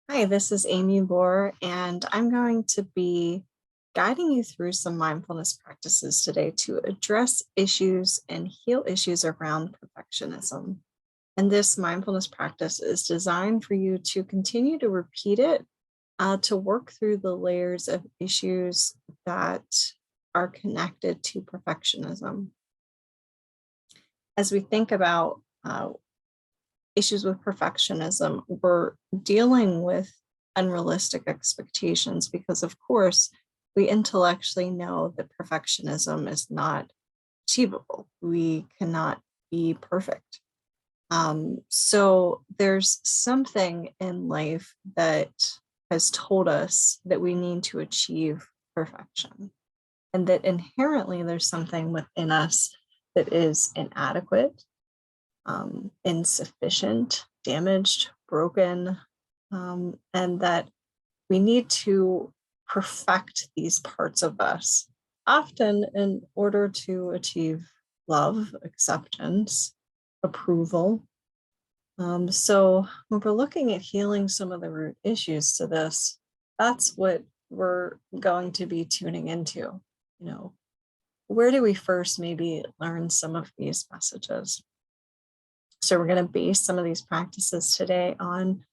Hi, this is Amy Lohr, and I'm going to be guiding you through some mindfulness practices today to address issues and heal issues around perfectionism. And this mindfulness practice is designed for you to continue to repeat it, to work through the layers of issues that are connected to perfectionism. As we think about issues with perfectionism, we're dealing with unrealistic expectations because, of course, we intellectually know that perfectionism is not achievable. We cannot be perfect. So there's something in life that has told us that we need to achieve perfection, and that inherently there's something within us that is inadequate, insufficient, damaged, broken, and that we need to perfect these parts of us, often in order to achieve love, acceptance, approval. So when we're looking at healing some of the root issues to this, that's what we're going to be tuning into. You know, where do we first maybe learn some of these messages? So we're going to base some of these practices today on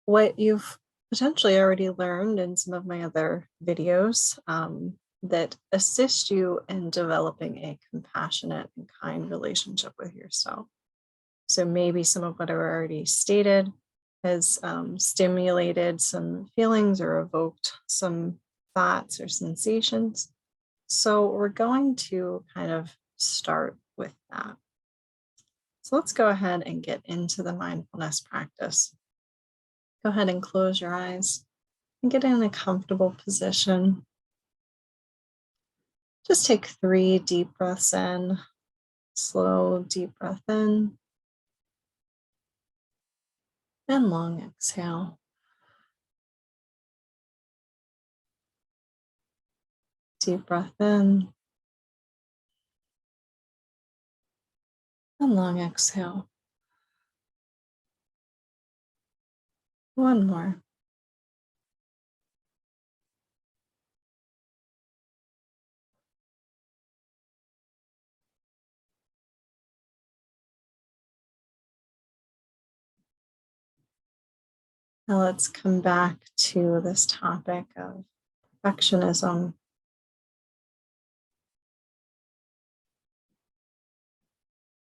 what you've potentially already learned in some of my other videos, that assist you in developing a compassionate and kind relationship with yourself. So maybe some of what I've already stated has stimulated some feelings or evoked some thoughts or sensations. So we're going to kind of start with that. So let's go ahead and get into the mindfulness practice. Go ahead and close your eyes and get in a comfortable position. Just take 3 deep breaths in, slow, deep breath in, and long exhale. Deep breath in and long exhale. One more. Now let's come back to this topic of perfectionism.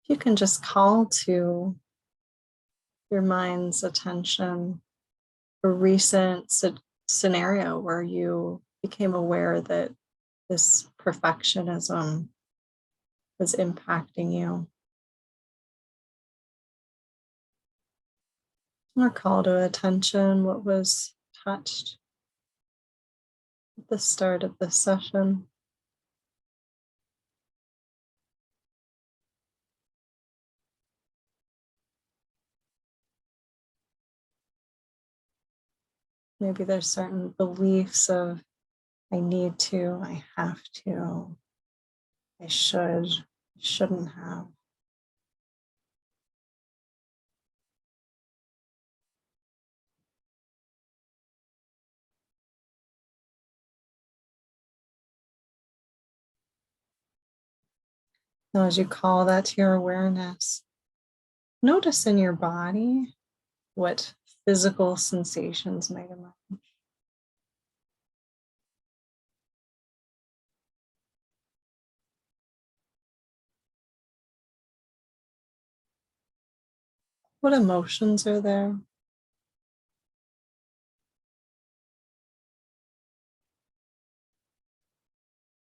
If you can just call to your mind's attention a recent scenario where you became aware that this perfectionism was impacting you. Or call to attention what was touched at the start of this session. Maybe there's certain beliefs of I need to, I have to, I should, shouldn't have. Now, as you call that to your awareness, notice in your body what physical sensations might emerge. What emotions are there?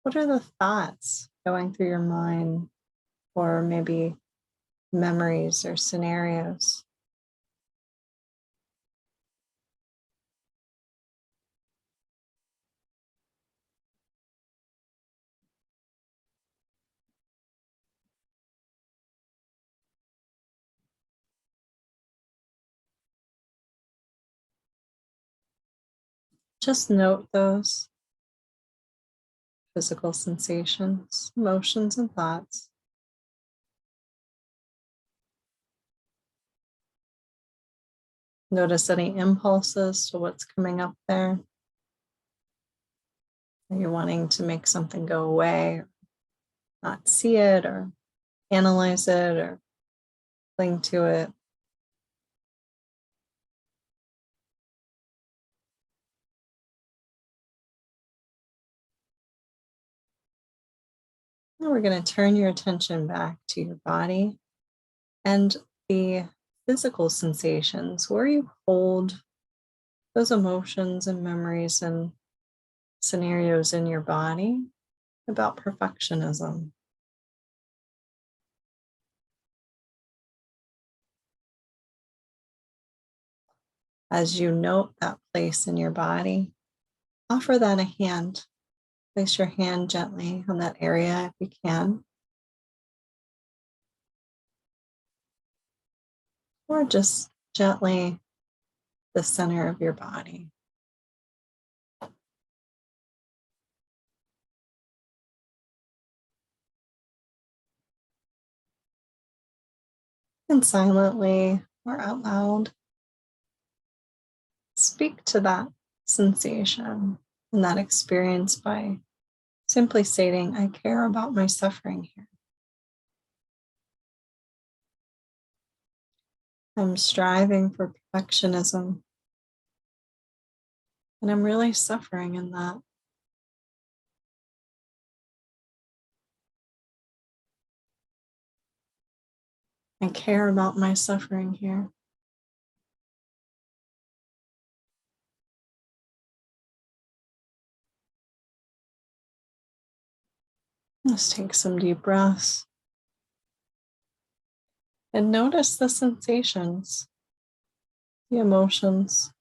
What are the thoughts going through your mind, or maybe memories or scenarios? Just note those physical sensations, emotions, and thoughts. Notice any impulses to what's coming up there. Are you wanting to make something go away, or not see it, or analyze it, or cling to it? Now we're going to turn your attention back to your body and the physical sensations where you hold those emotions and memories and scenarios in your body about perfectionism. As you note that place in your body, offer that a hand. Place your hand gently on that area if you can, or just gently the center of your body. And silently or out loud, speak to that sensation and that experience by simply stating, I care about my suffering here. I'm striving for perfectionism, and I'm really suffering in that. I care about my suffering here. Let's take some deep breaths and notice the sensations, the emotions.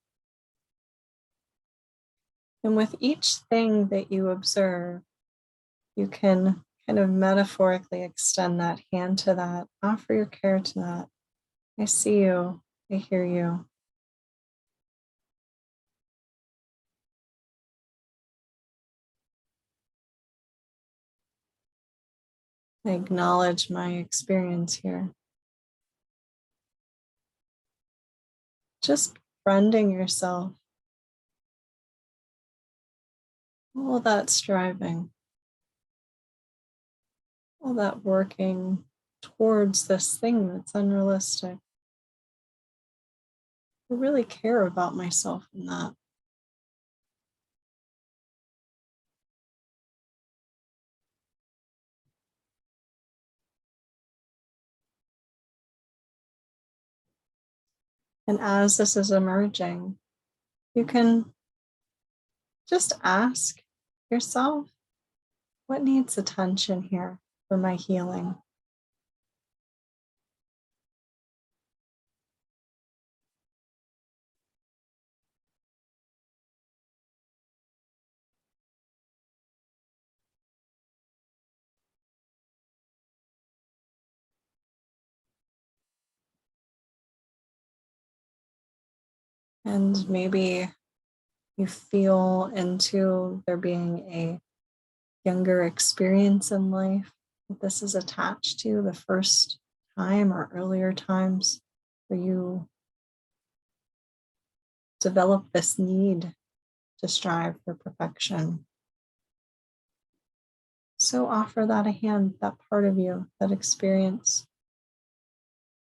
And with each thing that you observe, you can kind of metaphorically extend that hand to that, offer your care to that. I see you, I hear you. I acknowledge my experience here. Just friending yourself, all that striving, all that working towards this thing that's unrealistic. I really care about myself in that. And as this is emerging, you can just ask yourself, what needs attention here for my healing? And maybe you feel into there being a younger experience in life that this is attached to, the first time or earlier times where you develop this need to strive for perfection. So offer that a hand, that part of you, that experience,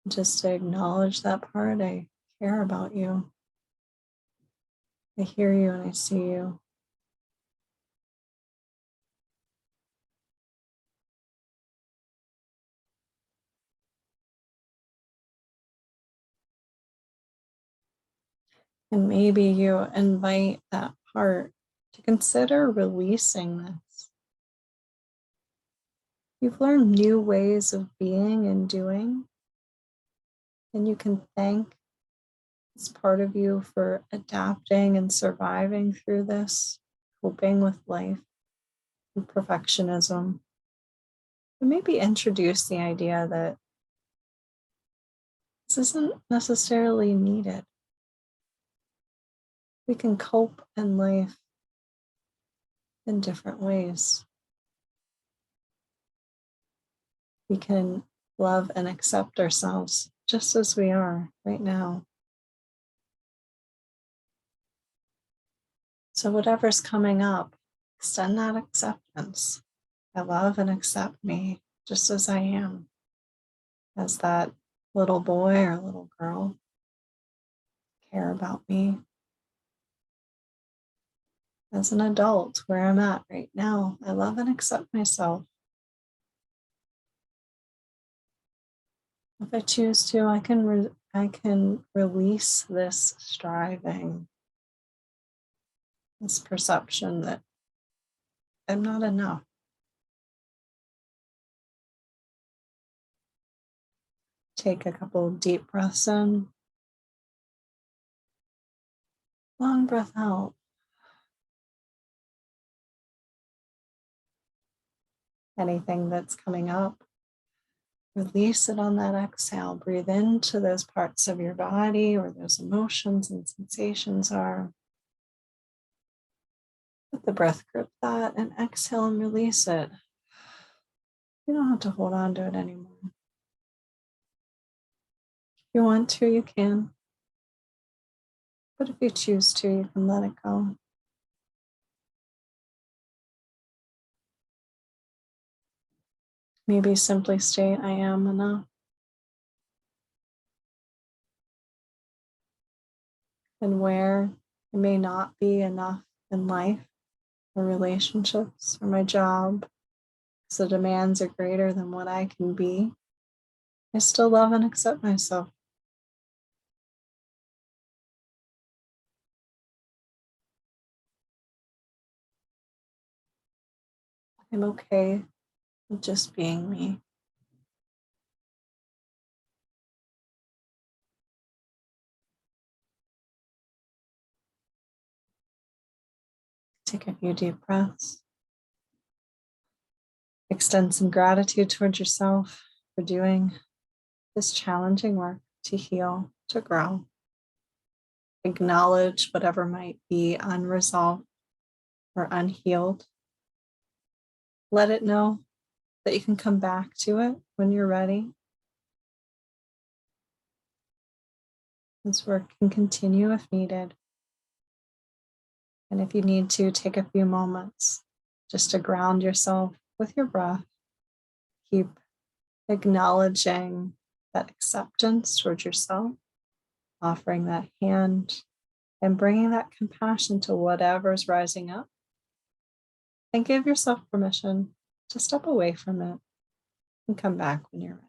just to acknowledge that part. I care about you. I hear you and I see you. And maybe you invite that part to consider releasing this. You've learned new ways of being and doing, and you can thank this part of you for adapting and surviving through this, coping with life and perfectionism. And maybe introduce the idea that this isn't necessarily needed. We can cope in life in different ways. We can love and accept ourselves just as we are right now. So, whatever's coming up, extend that acceptance. I love and accept me just as I am, as that little boy or little girl. Care about me as an adult where I'm at right now. I love and accept myself. If I choose to, I can release this striving, this perception that I'm not enough. Take a couple of deep breaths in, long breath out. Anything that's coming up, release it on that exhale. Breathe into those parts of your body where those emotions and sensations are. Let the breath grip that and exhale and release it. You don't have to hold on to it anymore. If you want to, you can. But if you choose to, you can let it go. Maybe simply state, I am enough. And where it may not be enough in life or relationships or my job, because the demands are greater than what I can be, I still love and accept myself. I'm okay with just being me. Take a few deep breaths. Extend some gratitude towards yourself for doing this challenging work to heal, to grow. Acknowledge whatever might be unresolved or unhealed. Let it know that you can come back to it when you're ready. This work can continue if needed. And if you need to, take a few moments just to ground yourself with your breath. Keep acknowledging that acceptance towards yourself, offering that hand, and bringing that compassion to whatever's rising up. And give yourself permission to step away from it and come back when you're ready.